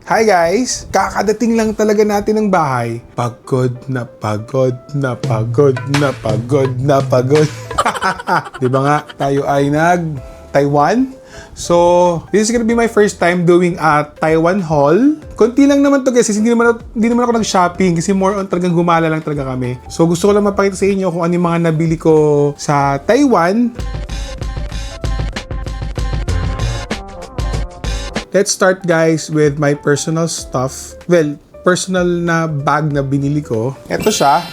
Hi guys! Kakadating lang talaga natin ng bahay. Pagod na pagod na pagod na pagod na pagod. Di ba nga, tayo ay nag-Taiwan? So, this is gonna be my first time doing a Taiwan haul. Konti lang naman to guys, hindi naman ako nag-shopping kasi more on talagang gumala lang talaga kami. So, gusto ko lang mapakita sa inyo kung ano yung mga nabili ko sa Taiwan. Let's start guys with my personal stuff. Well, personal na bag na binili ko. Ito siya.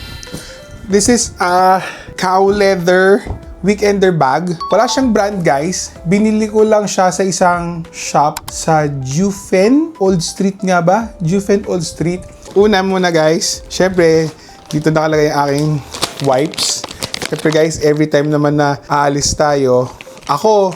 This is a cow leather weekender bag. Wala siyang brand guys. Binili ko lang siya sa isang shop sa Jufen Old Street nga ba? Jufen Old Street. Una muna guys. Syempre, dito nakalagay ang aking wipes. Syempre guys, every time naman na aalis tayo, ako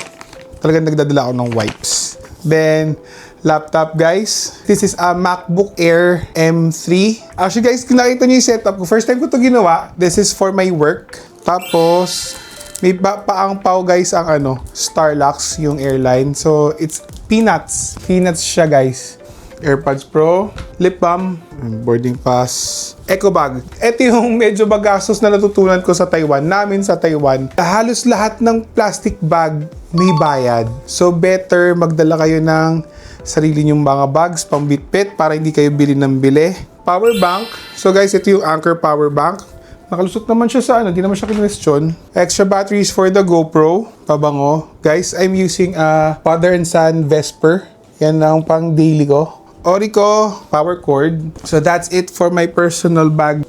talagang nagdadala ako ng wipes. Then, laptop guys. This is a MacBook Air M3. Actually guys, kung nakita niyo yung setup ko, first time ko to ginawa. This is for my work. Tapos, may paang pao guys ang Starlux, yung airline. So, it's peanuts. Peanuts siya guys. AirPods Pro, lip balm, boarding pass, eco bag. Ito yung medyo magastos na natutunan ko sa Taiwan, namin sa Taiwan. Halos lahat ng plastic bag may bayad. So better magdala kayo ng sarili nyong mga bags, pang bitbit para hindi kayo bili ng bili. Power bank. So guys, ito yung Anker power bank. Nakalusot naman siya sa hindi naman siya kinwestiyon. Extra batteries for the GoPro. Pabango. Guys, I'm using a Father and Son Vesper. Yan ang pang daily ko. Orico power cord. So that's it for my personal bag.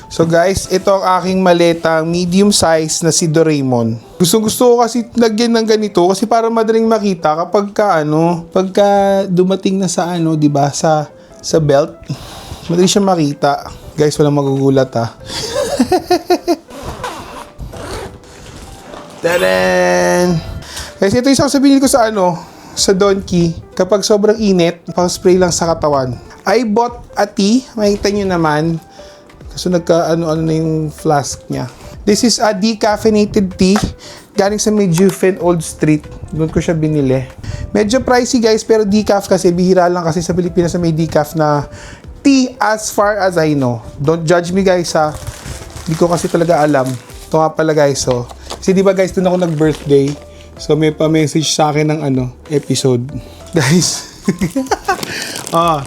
So guys, ito ang aking maletang medium size na si Doraemon. Gusto ko kasi lagyan ng ganito kasi para madaling makita kapag pagka dumating na sa di ba, sa belt. Madali siya makita. Guys, walang magugulat Tadaan! Guys, ito yung sabihin ko sa Donkey. Kapag sobrang init, pang-spray lang sa katawan. I bought a tea. Makikita nyo naman. Kasi nagka-ano na yung flask niya. This is a decaffeinated tea. Galing sa Jufen Old Street. Doon ko siya binili. Medyo pricey guys, pero decaf kasi. Bihira lang kasi sa Pilipinas na may decaf na tea as far as I know. Don't judge me guys Hindi ko kasi talaga alam. Ito nga pala guys Kasi di ba guys, doon ako nag-birthday. So may pa-message sa akin ng episode. Guys.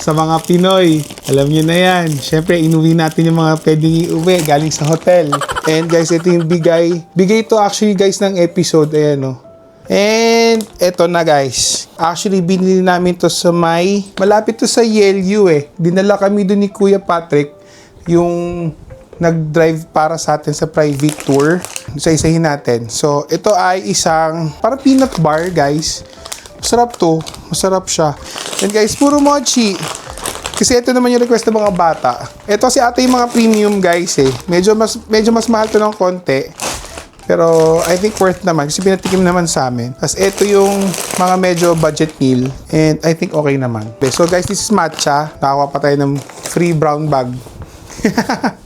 Sa mga Pinoy, alam niyo na yan. Syempre, inuwi natin yung mga pwedeng iuwi galing sa hotel. And guys, ito yung bigay to actually guys ng episode. Ayan And eto na guys. Actually, binili namin to sa malapit to sa Yelyu Dinala kami doon ni Kuya Patrick. Yung nag-drive para sa atin sa private tour. Isa-isahin natin. So, ito ay isang para peanut bar, guys. Masarap to. Masarap siya. And guys, puro mochi. Kasi ito naman yung request ng mga bata. Ito si ate yung mga premium, guys Medyo mas mahal to ng konti. Pero, I think worth naman. Kasi pinatikim naman sa amin. Tapos, ito yung mga medyo budget meal. And I think okay naman. Okay, so, guys, this is matcha. Nakakuha pa tayo ng free brown bag.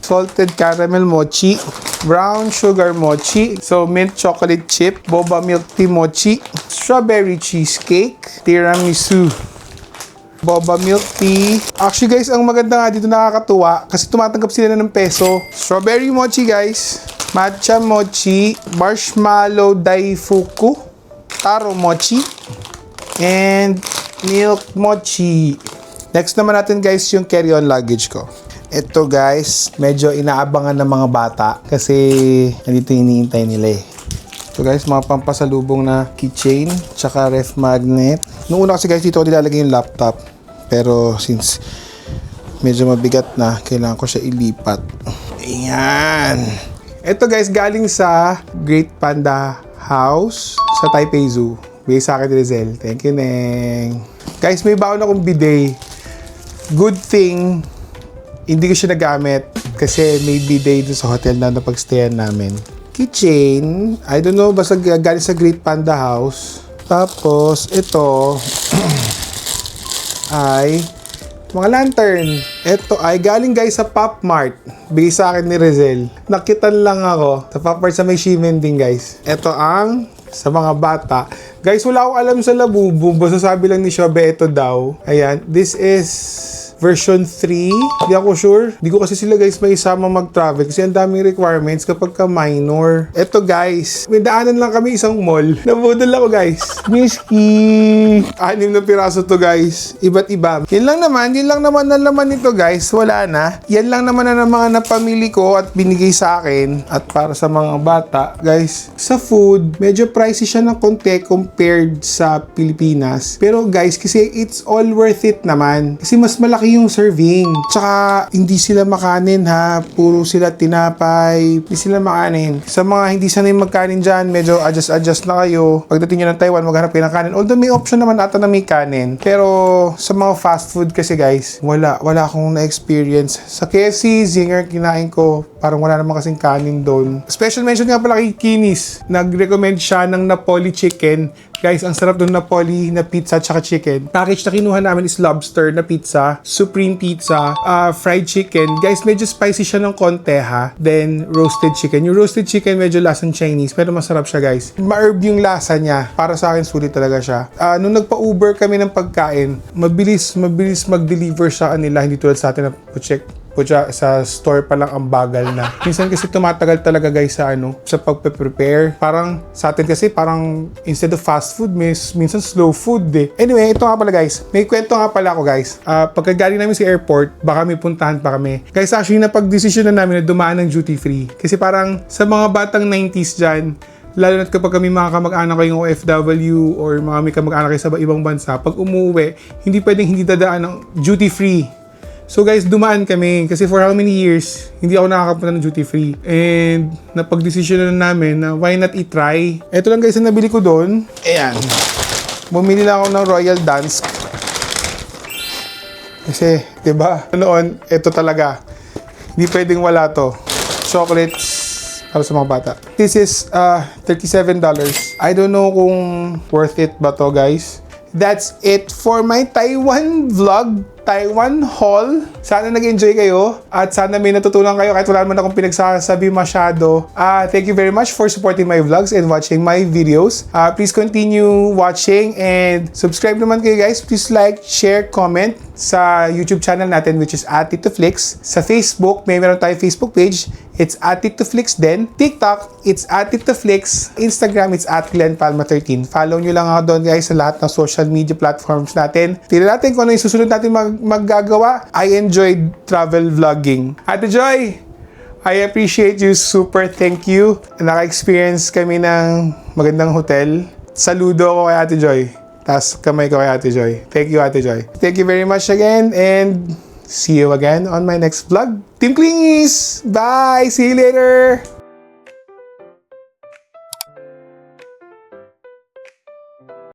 Salted caramel mochi, brown sugar mochi, so mint chocolate chip, boba milk tea mochi, strawberry cheesecake, tiramisu, boba milk tea. Actually guys, ang maganda nga dito, nakakatuwa kasi tumatanggap sila ng peso. Strawberry mochi guys, matcha mochi, marshmallow daifuku, taro mochi, and milk mochi. Next naman natin guys yung carry-on luggage ko. Ito guys, medyo inaabangan ng mga bata kasi nandito iniintay nila So guys, mga pampasalubong na keychain, tsaka ref magnet. Noong una kasi guys, dito ko nilalagay yung laptop. Pero since medyo mabigat na, kailangan ko siya ilipat. Ayan. Ito guys, galing sa Great Panda House sa Taipei Zoo. Bigay sa akin ni Rizel. Thank you, Neng. Guys, may baon akong bidet. Good thing, hindi ko siya nagamit kasi may bidet doon sa hotel na napagstayan namin. Keychain, I don't know, basta galing sa Great Panda House. Tapos, ito ay mga lantern. Ito ay galing guys sa Pop Mart. Bigay sa akin ni Rizel. Nakitan lang ako sa Pop Mart sa may Shimen din guys. Ito ang sa mga bata. Guys, wala akong alam sa Labubu. Basta sabi lang ni Shobe, ito daw. Ayan, this is version 3. Hindi ako sure. Hindi ko kasi sila guys may isama mag-travel kasi ang daming requirements kapag ka minor. Eto guys, may daanan lang kami isang mall. Nabudol ako guys. Whiskey. 6 na piraso to guys. Iba't iba. Yun lang naman ang laman nito guys. Wala na. Yan lang naman na ng mga napamili ko at binigay sa akin. At para sa mga bata, guys, sa food, medyo pricey siya ng konti compared sa Pilipinas. Pero guys, kasi it's all worth it naman. Kasi mas malaki yung serving. Tsaka, hindi sila makanin ha. Puro sila tinapay. Hindi sila makanin. Sa mga hindi sanay magkanin dyan, medyo adjust na kayo. Pagdating nyo ng Taiwan, maghanap kayo ng kanin. Although may option naman ata na may kanin. Pero, sa mga fast food kasi guys, wala akong na-experience. Sa KFC, Zinger, kinain ko. Parang wala naman kasing kanin doon. Special mention nga pala kay Kinis. Nag-recommend siya ng Napoli chicken. Guys, ang sarap doon Napoli na pizza tsaka chicken. Package na kinuha namin is lobster na pizza, supreme pizza, fried chicken. Guys, medyo spicy siya ng konti ha. Then, roasted chicken. Yung roasted chicken medyo lasang Chinese pero masarap siya guys. Ma-herb yung lasa niya. Para sa akin, sulit talaga siya. Nung nagpa-Uber kami ng pagkain, mabilis mag-deliver sa kanila. Hindi tulad sa atin na sa store pa lang ang bagal na. Minsan kasi tumatagal talaga guys sa pagpe-prepare. Parang sa atin kasi parang instead of fast food, minsan slow food eh. Anyway, ito nga pala guys. May kwento nga pala ako guys. Pagkagaling namin sa airport, baka may puntahan pa kami. Guys, actually napag-desisyon na namin na dumaan ng duty free. Kasi parang sa mga batang 90s dyan, lalo na kapag kami mga kamag-anak kayong OFW or mga may kamag-anak kayo sa ibang bansa, pag umuwi, hindi pwedeng hindi dadaan ng duty free. So guys, dumaan kami kasi for how many years, hindi ako nakakapunta ng duty free. And napag-desisyon na namin na why not i-try. Ito lang guys ang nabili ko doon. Ayan. Bumili lang ako ng Royal Dansk. Kasi, diba? Noon, ito talaga. Hindi pwedeng wala to. Chocolates para sa mga bata. This is $37. I don't know kung worth it ba to guys. That's it for my Taiwan vlog. Taiwan haul. Sana nag-enjoy kayo at sana may natutunan kayo kahit wala naman akong pinagsasabi masyado. Thank you very much for supporting my vlogs and watching my videos. Please continue watching and subscribe naman kayo guys. Please like, share, comment sa YouTube channel natin which is @TitoFlix. Sa Facebook, meron tayong Facebook page. It's @TitoFlix din. TikTok, it's @TitoFlix. Instagram, it's @GlennPalma13. Follow nyo lang ako doon guys sa lahat ng social media platforms natin. Tignan natin kung ano yung susunod natin maggagawa. I enjoyed travel vlogging. Ate Joy, I appreciate you. Super thank you. Naka-experience kami ng magandang hotel. Saludo ako kay Ate Joy. Tapos kamay ko kay Ate Joy. Thank you, Ate Joy. Thank you very much again and see you again on my next vlog. Team Clingies! Bye! See you later!